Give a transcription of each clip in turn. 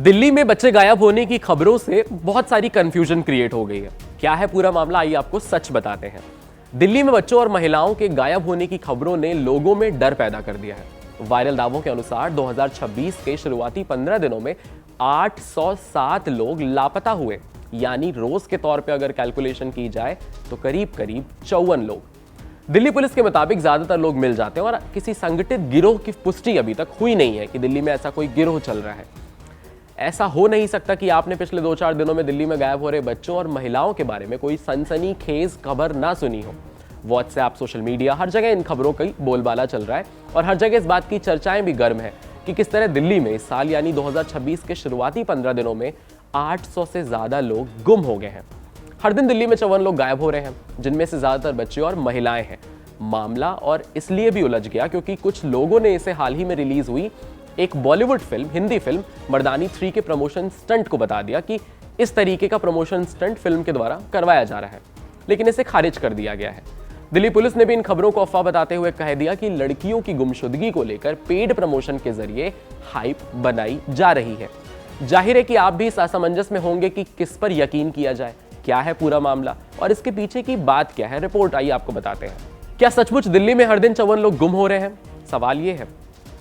दिल्ली में बच्चे गायब होने की खबरों से बहुत सारी कंफ्यूजन क्रिएट हो गई है। क्या है पूरा मामला, आइए आपको सच बताते हैं। दिल्ली में बच्चों और महिलाओं के गायब होने की खबरों ने लोगों में डर पैदा कर दिया है। वायरल दावों के अनुसार 2026 के शुरुआती 15 दिनों में 807 लोग लापता हुए, यानी रोज के तौर पे अगर कैलकुलेशन की जाए तो करीब करीब 54 लोग। दिल्ली पुलिस के मुताबिक ज्यादातर लोग मिल जाते हैं और किसी संगठित गिरोह की पुष्टि अभी तक हुई नहीं है कि दिल्ली में ऐसा कोई गिरोह चल रहा है। ऐसा हो नहीं सकता कि आपने पिछले 2-4 दिनों में दिल्ली में गायब हो रहे बच्चों और महिलाओं के बारे में कोई सनसनीखेज खबर ना सुनी हो। व्हाट्सएप, सोशल मीडिया, हर जगह इन खबरों का बोलबाला चल रहा है और हर जगह इस बात की चर्चाएं भी गर्म है कि किस तरह दिल्ली में इस साल यानी 2026 के शुरुआती 15 दिनों में 800 से ज्यादा लोग गुम हो गए हैं। हर दिन दिल्ली में 54 लोग गायब हो रहे हैं, जिनमें से ज्यादातर बच्चे और महिलाएं हैं। मामला और इसलिए भी उलझ गया क्योंकि कुछ लोगों ने इसे हाल ही में रिलीज हुई एक बॉलीवुड फिल्म, हिंदी फिल्म मर्दानी 3 के प्रमोशन स्टंट को बता दिया कि इस तरीके का प्रमोशन स्टंट फिल्म के द्वारा करवाया जा रहा है, लेकिन इसे खारिज कर दिया गया है। दिल्ली पुलिस ने भी इन खबरों को अफवाह बताते हुए कह दिया कि लड़कियों की गुमशुदगी को लेकर पेड प्रमोशन के जरिए हाइप बनाई जा रही है। जाहिर है कि आप भी इस असमंजस में होंगे कि किस पर यकीन किया जाए, क्या है पूरा मामला और इसके पीछे की बात क्या है। रिपोर्ट आइए आपको बताते हैं। क्या सचमुच दिल्ली में हर दिन 54 लोग गुम हो रहे हैं? सवाल ये है।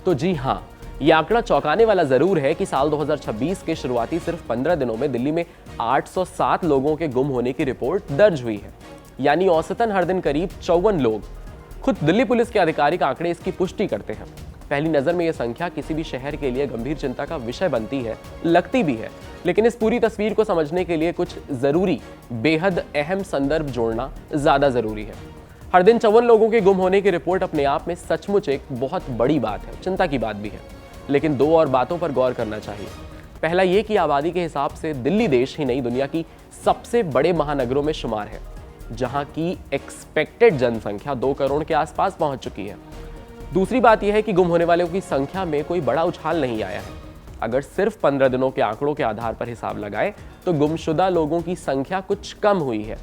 तो जी हाँ, ये आंकड़ा चौंकाने वाला जरूर है कि साल 2026 के शुरुआती सिर्फ 15 दिनों में दिल्ली में 807 लोगों के गुम होने की रिपोर्ट दर्ज हुई है, यानी औसतन हर दिन करीब 54 लोग। खुद दिल्ली पुलिस के आधिकारिक आंकड़े इसकी पुष्टि करते हैं। पहली नजर में यह संख्या किसी भी शहर के लिए गंभीर चिंता का विषय बनती है, लगती भी है, लेकिन इस पूरी तस्वीर को समझने के लिए कुछ जरूरी, बेहद अहम संदर्भ जोड़ना ज्यादा जरूरी है। हर दिन 54 लोगों के गुम होने की रिपोर्ट अपने आप में सचमुच एक बहुत बड़ी बात है, चिंता की बात भी है, लेकिन दो और बातों पर गौर करना चाहिए। पहला ये कि आबादी के हिसाब से दिल्ली देश ही नहीं दुनिया की सबसे बड़े महानगरों में शुमार है, जहां की एक्सपेक्टेड जनसंख्या 2 करोड़ के आसपास पहुंच चुकी है। दूसरी बात यह है कि गुम होने वालों की संख्या में कोई बड़ा उछाल नहीं आया है। अगर सिर्फ 15 दिनों के आंकड़ों के आधार पर हिसाब लगाए तो गुमशुदा लोगों की संख्या कुछ कम हुई है।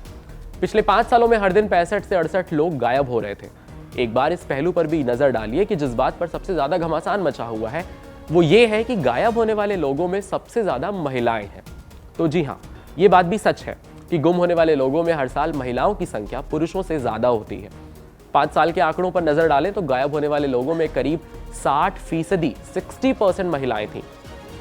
पिछले 5 सालों में हर दिन 65 से 68 लोग गायब हो रहे थे। एक बार इस पहलू पर भी नजर डालिए कि जिस बात पर सबसे ज्यादा घमासान मचा हुआ है वो ये है कि गायब होने वाले लोगों में सबसे ज्यादा महिलाएं हैं। तो जी हाँ, ये बात भी सच है कि गुम होने वाले लोगों में हर साल महिलाओं की संख्या पुरुषों से ज्यादा होती है। 5 साल के आंकड़ों पर नजर डालें तो गायब होने वाले लोगों में करीब 60% 60% महिलाएं थीं।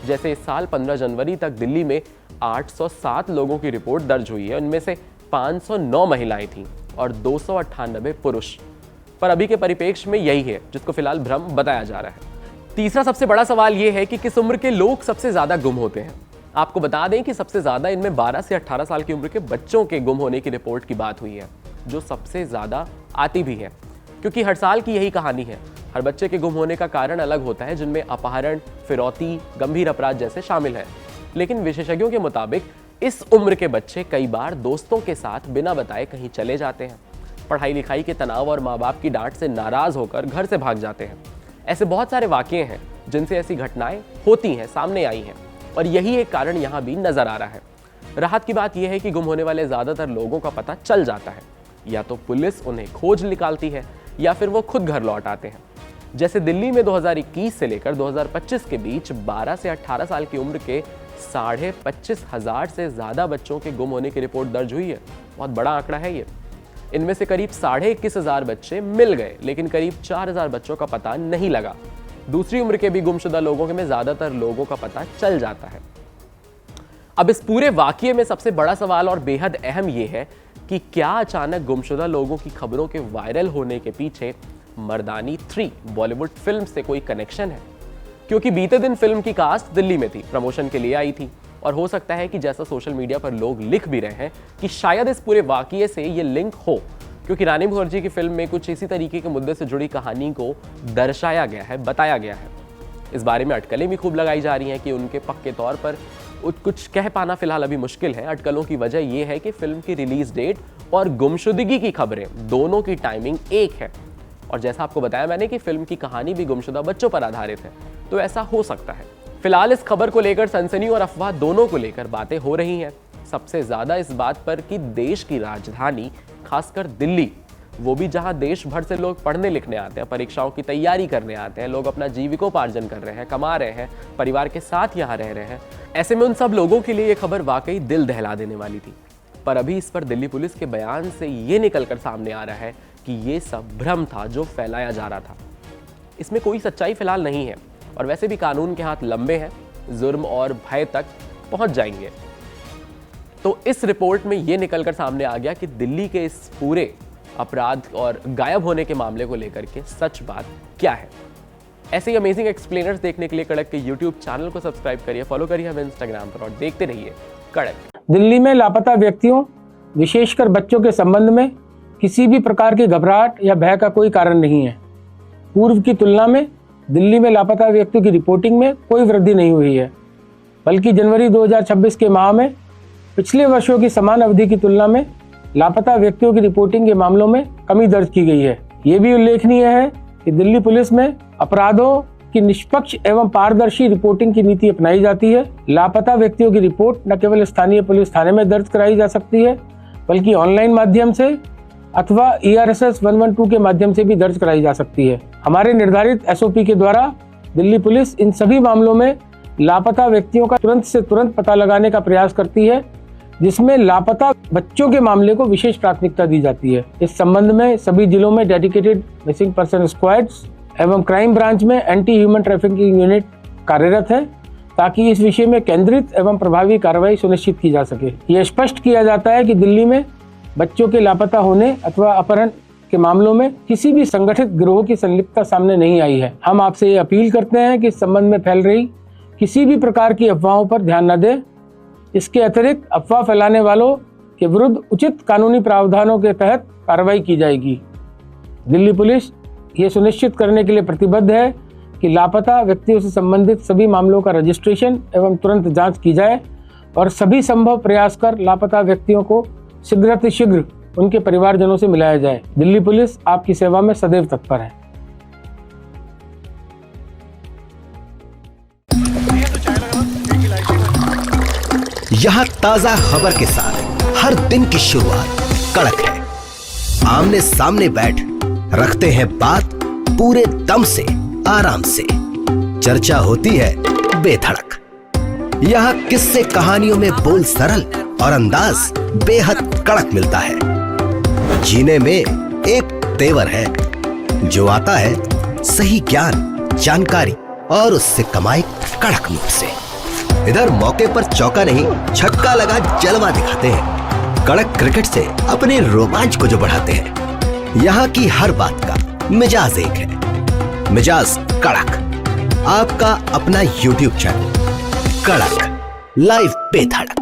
जैसे इस साल 15 जनवरी तक दिल्ली में 807 लोगों की रिपोर्ट दर्ज हुई है, उनमें से 509 महिलाएं थीं और 298 पुरुष। पर अभी के परिप्रेक्ष्य में यही है जिसको फिलहाल भ्रम बताया जा रहा है। तीसरा सबसे बड़ा सवाल यह है कि किस उम्र के लोग सबसे ज्यादा गुम होते हैं। आपको बता दें कि सबसे ज्यादा इनमें 12 से 18 साल की उम्र के बच्चों के गुम होने की रिपोर्ट की बात हुई है, जो सबसे ज्यादा आती भी है, क्योंकि हर साल की यही कहानी है। हर बच्चे के गुम होने का कारण अलग होता है, जिनमें अपहरण, फिरौती, गंभीर अपराध जैसे शामिल है। लेकिन विशेषज्ञों के मुताबिक इस उम्र के बच्चे कई बार दोस्तों के साथ बिना बताए कहीं चले जाते हैं, पढ़ाई लिखाई के तनाव और माँ बाप की डांट से नाराज होकर घर से भाग जाते हैं। ऐसे बहुत सारे वाकये हैं जिनसे ऐसी घटनाएं होती हैं, सामने आई हैं, और यही एक कारण यहाँ भी नजर आ रहा है। राहत की बात यह है कि गुम होने वाले ज्यादातर लोगों का पता चल जाता है, या तो पुलिस उन्हें खोज निकालती है या फिर वो खुद घर लौट आते हैं। जैसे दिल्ली में 2021 से लेकर 2025 के बीच 12 से 18 साल की उम्र के 25,500 से ज्यादा बच्चों के गुम होने की रिपोर्ट दर्ज हुई है। बहुत बड़ा आंकड़ा है ये। इनमें से करीब 21,500 बच्चे मिल गए, लेकिन करीब 4,000 बच्चों का पता नहीं लगा। दूसरी उम्र के भी गुमशुदा लोगों में ज्यादातर लोगों का पता चल जाता है। अब इस पूरे वाकये में सबसे बड़ा सवाल और बेहद अहम यह है कि क्या अचानक गुमशुदा लोगों की खबरों के वायरल होने के पीछे मर्दानी 3 बॉलीवुड फिल्म से कोई कनेक्शन है? क्योंकि बीते दिन फिल्म की कास्ट दिल्ली में थी, प्रमोशन के लिए आई थी, और हो सकता है कि जैसा सोशल मीडिया पर लोग लिख भी रहे हैं कि शायद इस पूरे वाकये से ये लिंक हो, क्योंकि रानी मुखर्जी की फिल्म में कुछ इसी तरीके के मुद्दे से जुड़ी कहानी को दर्शाया गया है, बताया गया है। इस बारे में अटकलें भी खूब लगाई जा रही हैं कि उनके पक्के तौर पर कुछ कह पाना फिलहाल अभी मुश्किल है। अटकलों की वजह यह है कि फिल्म की रिलीज डेट और गुमशुदगी की खबरें दोनों की टाइमिंग एक है, और जैसा आपको बताया मैंने कि फिल्म की कहानी भी गुमशुदा बच्चों पर आधारित है, तो ऐसा हो सकता है। फिलहाल इस खबर को लेकर सनसनी और अफवाह दोनों को लेकर बातें हो रही हैं। सबसे ज्यादा इस बात पर कि देश की राजधानी खासकर दिल्ली वो भी जहां देश भर से लोग पढ़ने लिखने आते हैं, परीक्षाओं की तैयारी करने आते हैं, लोग अपना जीविकोपार्जन कर रहे हैं, कमा रहे हैं, परिवार के साथ यहाँ रह रहे हैं। ऐसे में उन सब लोगों के लिए ये खबर वाकई दिल दहला देने वाली थी। पर अभी इस पर दिल्ली पुलिस के बयान से ये निकलकर सामने आ रहा है कि ये सब भ्रम था जो फैलाया जा रहा था। इसमें कोई सच्चाई फिलहाल नहीं है और वैसे भी कानून के हाथ लंबे हैं, जुर्म और भय तक पहुंच जाएंगे। तो इस रिपोर्ट में यह निकलकर सामने आ गया कि दिल्ली के इस पूरे अपराध और गायब होने के मामले को लेकर के सच बात क्या है। ऐसे ही अमेजिंग एक्सप्लेनर्स देखने के लिए कड़क के यूट्यूब चैनल को सब्सक्राइब करिए, फॉलो करिए हमें इंस्टाग्राम पर और देखते रहिए कड़क। दिल्ली में लापता व्यक्तियों, विशेषकर बच्चों के संबंध में किसी भी प्रकार की घबराहट या भय का कोई कारण नहीं है। पूर्व की तुलना में दिल्ली में लापता व्यक्तियों की रिपोर्टिंग में कोई वृद्धि नहीं हुई है, बल्कि जनवरी 2026 के माह में पिछले वर्षों की समान अवधि की तुलना में लापता व्यक्तियों की रिपोर्टिंग के मामलों में कमी दर्ज की गई है। ये भी उल्लेखनीय है कि दिल्ली पुलिस में अपराधों की निष्पक्ष एवं पारदर्शी रिपोर्टिंग की नीति अपनाई जाती है। लापता व्यक्तियों की रिपोर्ट न केवल स्थानीय पुलिस थाने में दर्ज कराई जा सकती है, बल्कि ऑनलाइन माध्यम से अथवा ERSS 112 के माध्यम से भी दर्ज कराई जा सकती है। हमारे निर्धारित SOP के द्वारा दिल्ली पुलिस इन सभी मामलों में लापता व्यक्तियों का तुरंत से तुरंत पता लगाने का प्रयास करती है, जिसमें लापता बच्चों के मामले को विशेष प्राथमिकता दी जाती है। इस संबंध में सभी जिलों में डेडिकेटेड मिसिंग पर्सन स्क्वाड्स एवं क्राइम ब्रांच में एंटी ह्यूमन ट्रैफिकिंग यूनिट कार्यरत है, ताकि इस विषय में केंद्रित एवं प्रभावी कार्रवाई सुनिश्चित की जा सके। यह स्पष्ट किया जाता है कि दिल्ली में बच्चों के लापता होने अथवा अपहरण के मामलों में किसी भी संगठित गिरोह की संलिप्तता सामने नहीं आई है। हम आपसे ये अपील करते हैं कि इस संबंध में फैल रही किसी भी प्रकार की अफवाहों पर ध्यान न दें। इसके अतिरिक्त अफवाह फैलाने वालों के विरुद्ध उचित कानूनी प्रावधानों के तहत कार्रवाई की जाएगी। दिल्ली पुलिस ये सुनिश्चित करने के लिए प्रतिबद्ध है कि लापता व्यक्तियों से संबंधित सभी मामलों का रजिस्ट्रेशन एवं तुरंत जांच की जाए और सभी संभव प्रयास कर लापता व्यक्तियों को शीघ्र उनके परिवारजनों से मिलाया जाए। दिल्ली पुलिस आपकी सेवा में सदैव तत्पर है। यहाँ ताजा खबर के साथ हर दिन की शुरुआत कड़क है। आमने सामने बैठ रखते हैं बात पूरे दम से, आराम से। चर्चा होती है बेधड़क। यहाँ किस्से कहानियों में बोल सरल और अंदाज बेहद कड़क मिलता है। जीने में एक तेवर है जो आता है सही ज्ञान, जानकारी और उससे कमाई कड़क नोट से। इधर मौके पर चौका नहीं, छक्का लगा जलवा दिखाते हैं। कड़क क्रिकेट से अपने रोमांच को जो बढ़ाते हैं। यहाँ की हर बात का मिजाज एक है, मिजाज कड़क। आपका अपना YouTube चैनल कड़क, लाइव बेधड़क।